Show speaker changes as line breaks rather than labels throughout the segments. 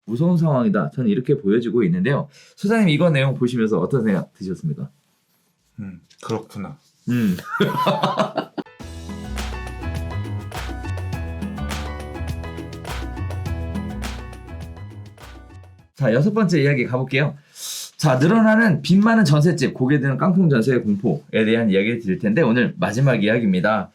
무서운 상황이다. 저는 이렇게 보여지고 있는데요. 소장님 이거 내용 보시면서 어떤 생각 드셨습니까?
그렇구나.
자, 6번째 이야기 가볼게요. 자, 늘어나는 빚 많은 전셋집, 고개 드는 깡통 전세의 공포에 대한 이야기를 드릴 텐데 오늘 마지막 이야기입니다.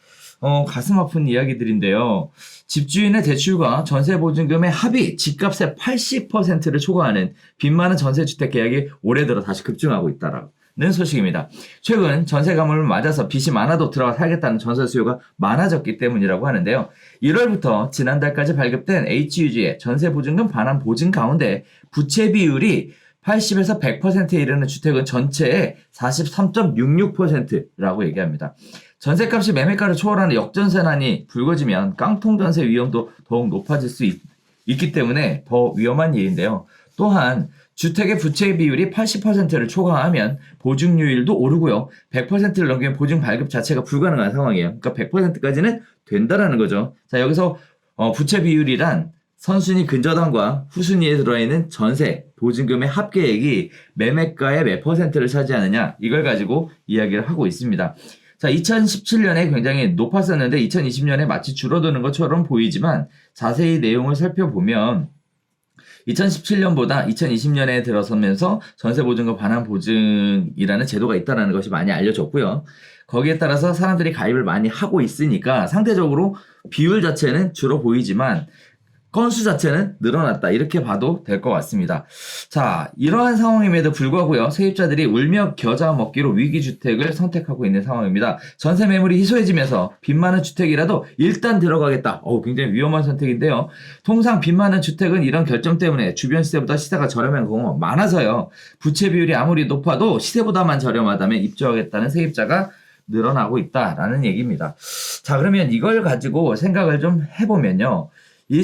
가슴 아픈 이야기들인데요. 집주인의 대출과 전세보증금의 합이 집값의 80%를 초과하는 빚 많은 전세주택 계약이 올해 들어 다시 급증하고 있다는 소식입니다. 최근 전세 가물을 맞아서 빚이 많아도 들어가 살겠다는 전세 수요가 많아졌기 때문이라고 하는데요. 1월부터 지난달까지 발급된 HUG의 전세보증금 반환 보증 가운데 부채 비율이 80에서 100%에 이르는 주택은 전체의 43.66%라고 얘기합니다. 전세값이 매매가를 초월하는 역전세난이 불거지면 깡통전세 위험도 더욱 높아질 수 있기 때문에 더 위험한 일인데요. 또한 주택의 부채 비율이 80%를 초과하면 보증료율도 오르고요. 100%를 넘기면 보증 발급 자체가 불가능한 상황이에요. 그러니까 100%까지는 된다라는 거죠. 자, 여기서 부채 비율이란 선순위 근저당과 후순위에 들어있는 전세, 보증금의 합계액이 매매가의 몇 %를 차지하느냐 이걸 가지고 이야기를 하고 있습니다. 자, 2017년에 굉장히 높았었는데 2020년에 마치 줄어드는 것처럼 보이지만 자세히 내용을 살펴보면 2017년보다 2020년에 들어서면서 전세보증금 반환 보증이라는 제도가 있다는 것이 많이 알려졌고요. 거기에 따라서 사람들이 가입을 많이 하고 있으니까 상대적으로 비율 자체는 줄어 보이지만 건수 자체는 늘어났다 이렇게 봐도 될 것 같습니다. 자, 이러한 상황임에도 불구하고요. 세입자들이 울며 겨자 먹기로 위기주택을 선택하고 있는 상황입니다. 전세 매물이 희소해지면서 빚 많은 주택이라도 일단 들어가겠다. 굉장히 위험한 선택인데요. 통상 빚 많은 주택은 이런 결정 때문에 주변 시세보다 시세가 저렴한 경우가 많아서요. 부채 비율이 아무리 높아도 시세보다만 저렴하다면 입주하겠다는 세입자가 늘어나고 있다라는 얘기입니다. 자, 그러면 이걸 가지고 생각을 좀 해보면요.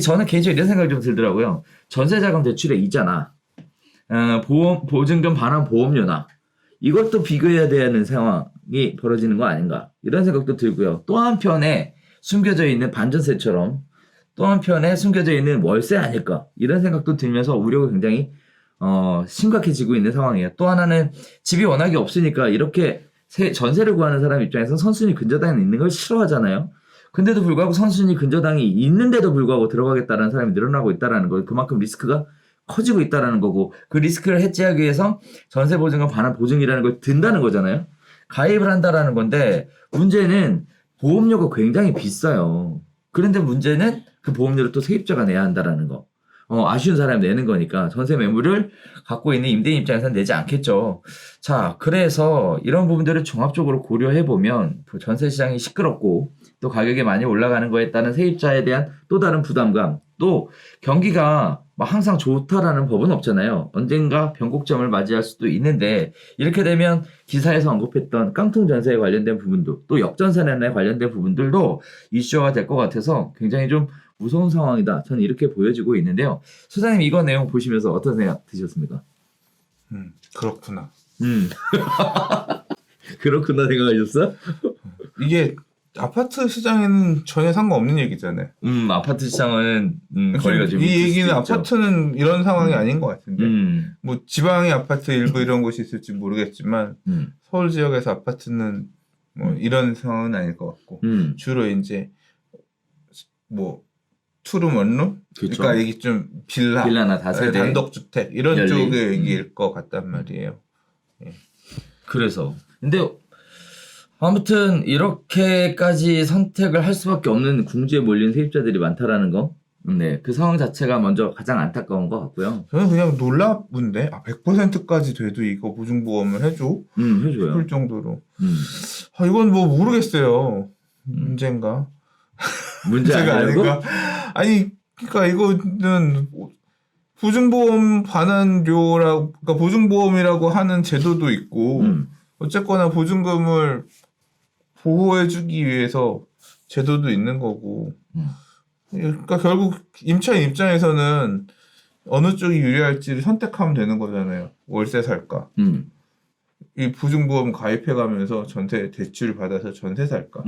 저는 개인적으로 이런 생각이 좀 들더라고요. 전세자금 대출의 이자나, 보증금 반환 보험료나, 이것도 비교해야 되는 상황이 벌어지는 거 아닌가. 이런 생각도 들고요. 또 한편에 숨겨져 있는 반전세처럼, 또 한편에 숨겨져 있는 월세 아닐까. 이런 생각도 들면서 우려가 굉장히, 심각해지고 있는 상황이에요. 또 하나는 집이 워낙에 없으니까 이렇게 전세를 구하는 사람 입장에서는 선순위 근저당이 있는 걸 싫어하잖아요. 근데도 불구하고 선순위 근저당이 있는데도 불구하고 들어가겠다는 사람이 늘어나고 있다는 거, 그만큼 리스크가 커지고 있다는 거고, 그 리스크를 해지하기 위해서 전세보증금 반환 보증이라는 걸 든다는 거잖아요. 가입을 한다라는 건데 문제는 보험료가 굉장히 비싸요. 그런데 문제는 그 보험료를 또 세입자가 내야 한다라는 거. 아쉬운 사람이 내는 거니까 전세 매물을 갖고 있는 임대인 입장에서는 내지 않겠죠. 자, 그래서 이런 부분들을 종합적으로 고려해보면 전세 시장이 시끄럽고 또 가격이 많이 올라가는 거에 따른 세입자에 대한 또 다른 부담감, 또 경기가 항상 좋다라는 법은 없잖아요. 언젠가 변곡점을 맞이할 수도 있는데 이렇게 되면 기사에서 언급했던 깡통 전세에 관련된 부분도 또 역전세난에 관련된 부분들도 이슈화가 될 것 같아서 굉장히 좀 무서운 상황이다. 저는 이렇게 보여지고 있는데요. 소장님 이거 내용 보시면서 어떤 생각 드셨습니까?
그렇구나.
그렇구나 생각하셨어?
이게 아파트 시장에는 전혀 상관없는 얘기잖아요.
아파트 시장은 거리가 좀
이 얘기는
있죠.
아파트는 이런 상황이 아닌 것 같은데 뭐 지방의 아파트 일부 이런 곳이 있을지 모르겠지만 서울 지역에서 아파트는 뭐 이런 상황은 아닐 것 같고 주로 이제 뭐 투룸 원룸
그쵸.
그러니까 이게 좀
빌라나 다세대
단독주택 이런
열리.
쪽의 얘기일 것 같단 말이에요.
그래서 근데 아무튼 이렇게까지 선택을 할 수밖에 없는 궁지에 몰린 세입자들이 많다라는 거. 네, 그 상황 자체가 먼저 가장 안타까운 것 같고요.
저는 그냥 놀라운데 100%까지 돼도 이거 보증보험을 해줘?
해줘요.
싶을 정도로. 이건 뭐 모르겠어요. 문제인가?
문제가 아니고?
아니, 그러니까 이거는 보증보험 반환료라고, 그러니까 보증보험이라고 하는 제도도 있고, 어쨌거나 보증금을 보호해주기 위해서 제도도 있는 거고. 그러니까 결국 임차인 입장에서는 어느 쪽이 유리할지를 선택하면 되는 거잖아요. 월세 살까. 이 보증보험 가입해가면서 전세 대출 받아서 전세 살까?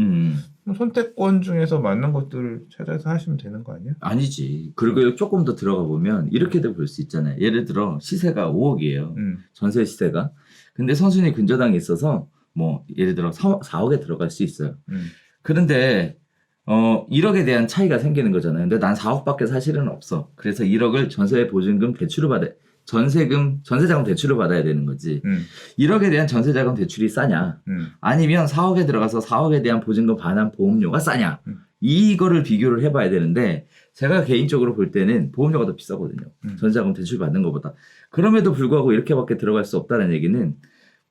선택권 중에서 맞는 것들을 찾아서 하시면 되는 거 아니야?
아니지. 그리고 조금 더 들어가 보면 이렇게도 볼 수 있잖아요. 예를 들어 시세가 5억이에요. 전세 시세가. 근데 선순위 근저당이 있어서 뭐 예를 들어 4억에 들어갈 수 있어요. 그런데 1억에 대한 차이가 생기는 거잖아요. 근데 난 4억밖에 사실은 없어. 그래서 1억을 전세 보증금 대출을 전세자금 대출을 받아야 되는 거지. 1억에 대한 전세자금 대출이 싸냐? 아니면 4억에 들어가서 4억에 대한 보증금 반환 보험료가 싸냐? 이거를 비교를 해봐야 되는데 제가 개인적으로 볼 때는 보험료가 더 비싸거든요. 전세자금 대출 받는 것보다. 그럼에도 불구하고 이렇게밖에 들어갈 수 없다는 얘기는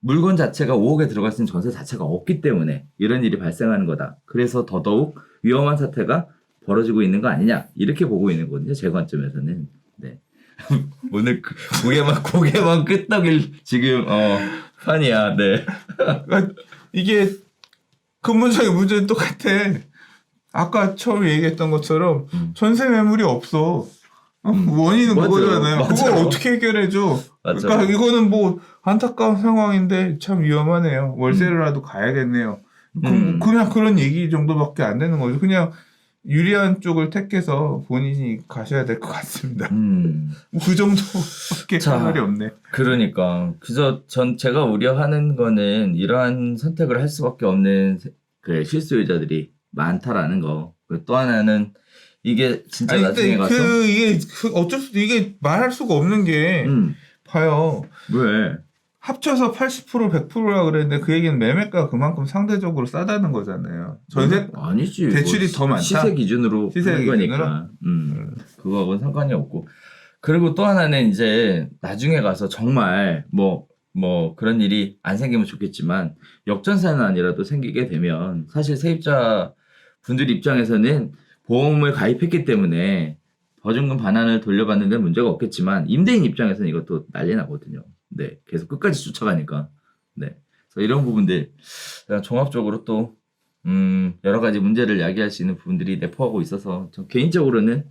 물건 자체가 5억에 들어갈 수 있는 전세 자체가 없기 때문에 이런 일이 발생하는 거다. 그래서 더더욱 위험한 사태가 벌어지고 있는 거 아니냐? 이렇게 보고 있는 거거든요. 제 관점에서는. 네. 오늘 고개만 끄덕일 지금 판이야. 네.
이게 근본적인 문제는 똑같아. 아까 처음에 얘기했던 것처럼 전세 매물이 없어. 원인은
맞아요.
그거잖아요.
맞아요.
그걸 어떻게 해결해줘?
맞아요.
그러니까 이거는 뭐 안타까운 상황인데 참 위험하네요. 월세라도 가야겠네요. 그냥 그런 얘기 정도밖에 안 되는 거죠. 그냥 유리한 쪽을 택해서 본인이 가셔야 될 것 같습니다. 그 정도밖에 할 말이 없네.
그러니까 그래서 제가 우려하는 거는 이러한 선택을 할 수밖에 없는 그 실수요자들이 많다라는 거. 또 하나는 이게 진짜 나중에 가서
이게 어쩔 수 이게 말할 수가 없는 게 봐요.
왜?
합쳐서 80% 100%라 그랬는데 그 얘기는 매매가 그만큼 상대적으로 싸다는 거잖아요. 전세
아니지.
대출이
뭐
더 많다.
시세 기준으로 하는 거니까. 그거하고는 상관이 없고. 그리고 또 하나는 이제 나중에 가서 정말 뭐 그런 일이 안 생기면 좋겠지만 역전세난이라도 생기게 되면 사실 세입자 분들 입장에서는 보험을 가입했기 때문에 보증금 반환을 돌려받는 데 문제가 없겠지만 임대인 입장에서는 이것도 난리 나거든요. 네, 계속 끝까지 쫓아가니까. 네, 그래서 이런 부분들 종합적으로 또 여러 가지 문제를 야기할 수 있는 부분들이 내포하고 있어서 저 개인적으로는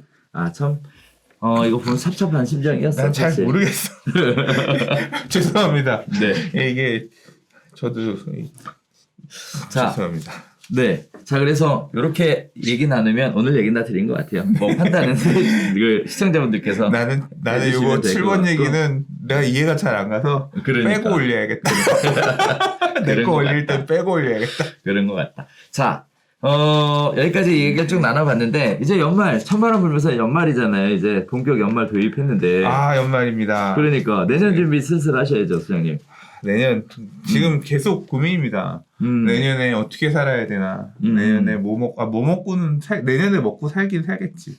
이거 보면 삽삽한 심정이었어.
난 잘 모르겠어. 죄송합니다.
네,
이게 저도 죄송합니다.
네. 자, 그래서 이렇게 얘기 나누면 오늘 얘기는 다 드린 것 같아요. 뭐 판단은 시청자분들께서
나는 이거 7번 얘기는 내가 이해가 잘 안 가서 빼고 올려야겠다. 내 거 올릴 때 빼고 올려야겠다.
그런 것 같다. 자, 여기까지 얘기를 쭉 나눠봤는데 이제 연말 천만원 불면서 연말이잖아요. 이제 본격 연말 도입했는데.
연말입니다.
그러니까 내년 준비 슬슬 하셔야죠, 수장님.
내년 지금 계속 고민입니다. 내년에 어떻게 살아야 되나. 내년에 뭐 먹고는 내년에 먹고 살긴 살겠지.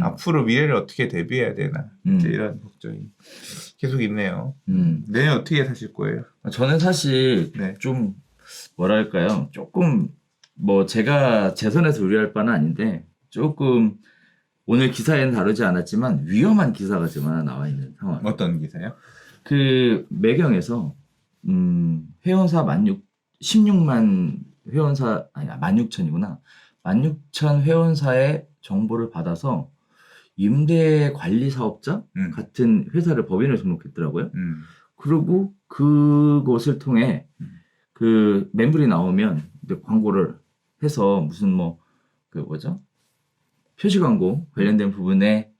앞으로 미래를 어떻게 대비해야 되나. 이제 이런 걱정이 계속 있네요. 내년 어떻게 사실 거예요?
저는 사실 좀 뭐랄까요, 조금 뭐 제가 제 손에서 우려할 바는 아닌데 조금 오늘 기사에는 다루지 않았지만 위험한 기사가 지금 하나 나와 있는 상황.
어떤 기사요?
그 매경에서 회원사 16만 회원사 아니 16,000이구나. 16,000 회원사의 정보를 받아서 임대 관리 사업자 같은 회사를 법인을 등록했더라고요. 그리고 그것을 통해 그 매물이 나오면 광고를 해서 무슨 표시 광고 관련된 부분에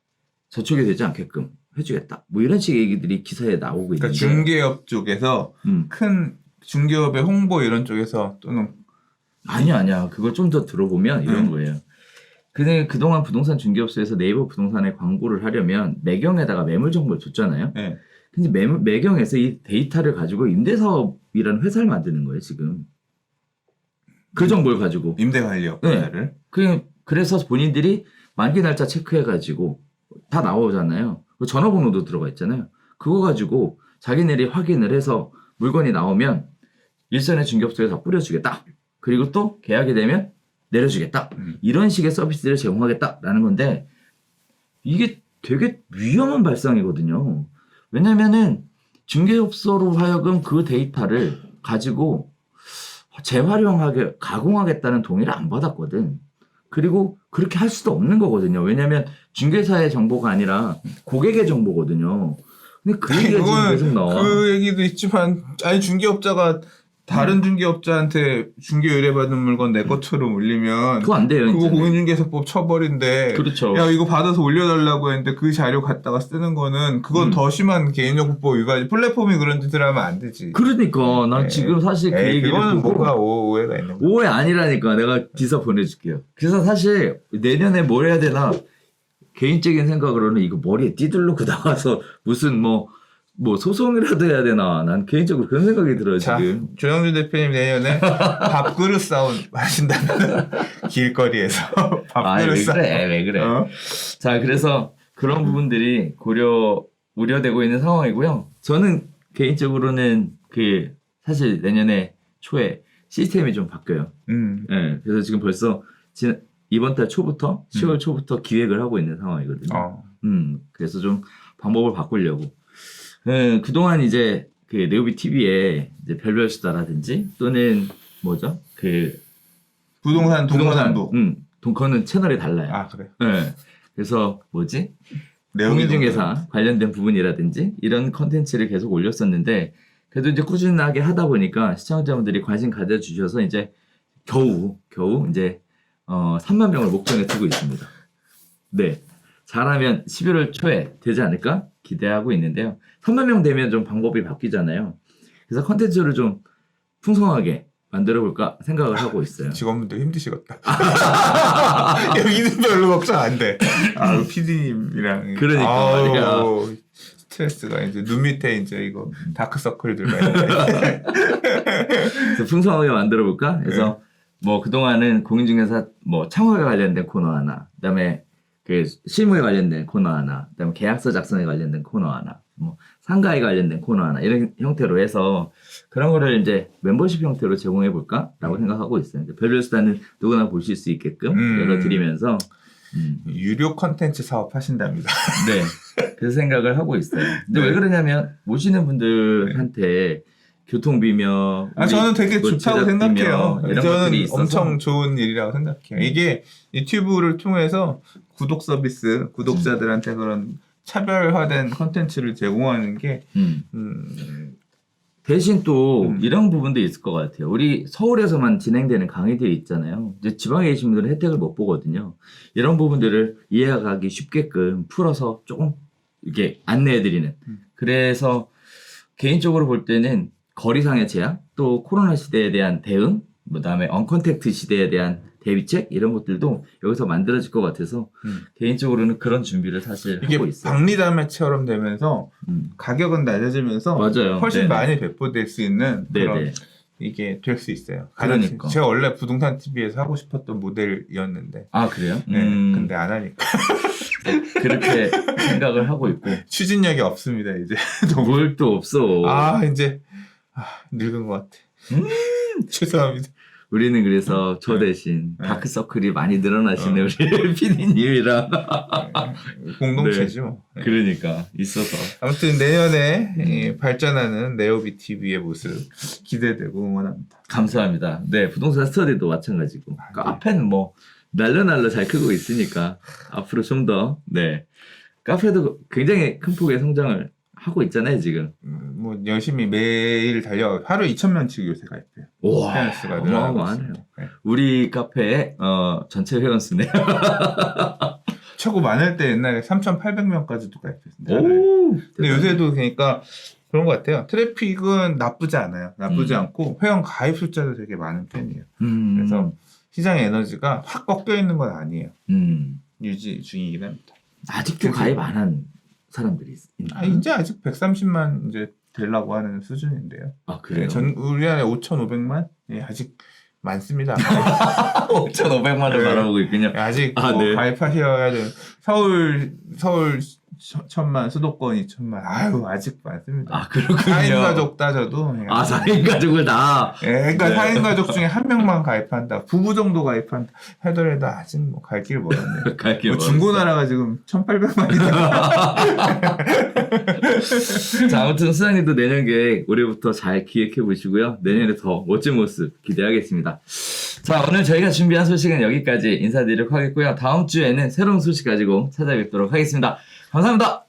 저촉이 되지 않게끔 해주겠다. 뭐 이런 식의 얘기들이 기사에 나오고 있는데.
그러니까 중개업 쪽에서 큰 중개업의 홍보 이런 쪽에서 또는
아니야. 그걸 좀 더 들어보면 이런 거예요. 근데 그동안 부동산 중개업소에서 네이버 부동산에 광고를 하려면 매경에다가 매물 정보를 줬잖아요.
네.
근데 매경에서 이 데이터를 가지고 임대사업이라는 회사를 만드는 거예요, 지금. 그 정보를 가지고.
임대관리업 회사를.
그래서 본인들이 만기 날짜 체크해가지고 다 나오잖아요. 전화번호도 들어가 있잖아요. 그거 가지고 자기네들이 확인을 해서 물건이 나오면 일선의 중개업소에 다 뿌려주겠다. 그리고 또 계약이 되면 내려주겠다. 이런 식의 서비스를 제공하겠다라는 건데 이게 되게 위험한 발상이거든요. 왜냐면은 중개업소로 하여금 그 데이터를 가지고 재활용하게 가공하겠다는 동의를 안 받았거든. 그리고 그렇게 할 수도 없는 거거든요. 왜냐하면 중개사의 정보가 아니라 고객의 정보거든요. 근데 그 얘기가 지금 계속 나와.
그 얘기도 있지만 아니 중개업자가 다른 중개업자한테 중개 의뢰받은 물건 내 것처럼 올리면
그거 안 돼요.
그거
이제는.
공인중개사법 처벌인데
그렇죠.
야 이거 받아서 올려달라고 했는데 그 자료 갖다가 쓰는 거는 그건 더 심한 개인정보법 위반이 플랫폼이 그런 짓을 하면 안 되지.
그러니까 난 지금 사실 그 얘기를
그거는
보고
뭔가 오해가 있는 거야.
오해 아니라니까. 내가 기사 보내줄게요. 그래서 사실 내년에 뭘 해야 되나 개인적인 생각으로는 이거 머리에 띠들르고 나가서 무슨 뭐 소송이라도 해야 되나. 난 개인적으로 그런 생각이 들어요.
자,
지금.
조영준 대표님 내년에 밥그릇 싸움 하신다면 길거리에서 밥그릇 싸움.
왜 그래. 자, 그래서 그런 부분들이 우려되고 있는 상황이고요. 저는 개인적으로는 사실 내년에 초에 시스템이 좀 바뀌어요. 네, 그래서 지금 벌써 이번 달 초부터 10월 초부터 기획을 하고 있는 상황이거든요. 그래서 좀 방법을 바꾸려고. 그동안 이제 네오비 TV에 이제 별별 수다라든지 또는 뭐죠?
부동산 동서남북.
그거는 채널이 달라요.
아, 그래.
네. 그래서 공인중개사 관련된 부분이라든지 이런 컨텐츠를 계속 올렸었는데 그래도 이제 꾸준하게 하다 보니까 시청자분들이 관심 가져주셔서 이제 겨우 이제 3만 명을 목전에 두고 있습니다. 네. 잘하면 11월 초에 되지 않을까 기대하고 있는데요. 3만 명 되면 좀 방법이 바뀌잖아요. 그래서 컨텐츠를 좀 풍성하게 만들어볼까 생각을 하고 있어요.
직원분들 힘드시겠다. 여기는 별로 걱정 안 돼. PD님이랑.
그러니까.
스트레스가 이제 눈 밑에 이제 이거 다크서클들가 있네.
그래서 풍성하게 만들어볼까? 그래서 그동안은 공인중개사 창업에 관련된 코너 하나, 그다음에 실무에 관련된 코너 하나, 그다음에 계약서 작성에 관련된 코너 하나, 상가에 관련된 코너 하나 이런 형태로 해서 그런 거를 이제 멤버십 형태로 제공해 볼까라고 생각하고 있어요. 별별 수단은 누구나 보실 수 있게끔 열어드리면서
유료 컨텐츠 사업 하신답니다.
네, 그 생각을 하고 있어요. 근데 왜 그러냐면 모시는 분들한테 교통비며
저는 되게 좋다고 생각해요. 저는
있어서.
엄청 좋은 일이라고 생각해요. 이게 유튜브를 통해서 구독 서비스, 구독자들한테 그런 차별화된 컨텐츠를 제공하는 게
대신 또 이런 부분도 있을 것 같아요. 우리 서울에서만 진행되는 강의들이 있잖아요. 이제 지방에 계신 분들은 혜택을 못 보거든요. 이런 부분들을 이해하기 쉽게끔 풀어서 조금 이렇게 안내해드리는. 그래서 개인적으로 볼 때는 거리상의 제약, 또 코로나 시대에 대한 대응, 그다음에 언컨택트 시대에 대한 대비책 이런 것들도 여기서 만들어질 것 같아서 개인적으로는 그런 준비를 사실 하고 있어요.
박리담회처럼 되면서 가격은 낮아지면서
맞아요.
훨씬
네네.
많이 배포될 수 있는 그런 이게 될 수 있어요.
그러니까.
제가 원래 부동산 TV에서 하고 싶었던 모델이었는데.
아 그래요?
네, 근데 안 하니까.
그렇게 생각을 하고 있고.
추진력이 없습니다 이제.
뭘 또 없어.
이제 늙은 것 같아. 죄송합니다.
우리는 그래서 저 대신 다크서클이 많이 늘어나시는 우리 PD님이랑
공동체지 뭐.
그러니까 있어서
아무튼 내년에 발전하는 네오비 TV의 모습 기대되고 응원합니다.
감사합니다. 네, 부동산 스터디도 마찬가지고 카페는 날로 잘 크고 있으니까 앞으로 좀 더 카페도 굉장히 큰 폭의 성장을 하고 있잖아요 지금.
열심히 매일 달려 하루 2,000명씩 요새 가입해요. 회원수가
어마어마하네요. 우리 카페의 전체 회원 수네요.
최고 많을 때 옛날에 3,800명까지도 가입했습니다. 근데 요새도 그러니까 그런 것 같아요. 트래픽은 나쁘지 않아요. 나쁘지 않고 회원 가입 숫자도 되게 많은 편이에요. 그래서 시장의 에너지가 확 꺾여 있는 건 아니에요. 유지 중이긴 합니다.
아직도 가입 안 한 사람들이 있나요?
이제 아직 130만 이제 되려고 하는 수준인데요.
아 그래요?
우리나라에 5,500만? 아직 많습니다.
5,500만을 바라보고 있군요.
아직 가입하셔야 돼요. 서울 1,000만, 수도권 2,000만. 아직 많습니다.
아 그렇군요.
4인 가족 따져도.
4인 가족을 다.
그러니까 4인 가족 중에 한 명만 가입한다. 부부 정도 가입한다. 하더라도 아직 갈 길 멀었네.
갈 길 멀었어.
중고나라가 지금 1,800만이다.
자, 아무튼 수장님도 내년 계획 올해부터 잘 기획해 보시고요. 내년에 더 멋진 모습 기대하겠습니다. 자, 오늘 저희가 준비한 소식은 여기까지 인사드리도록 하겠고요. 다음 주에는 새로운 소식 가지고 찾아뵙도록 하겠습니다. 감사합니다.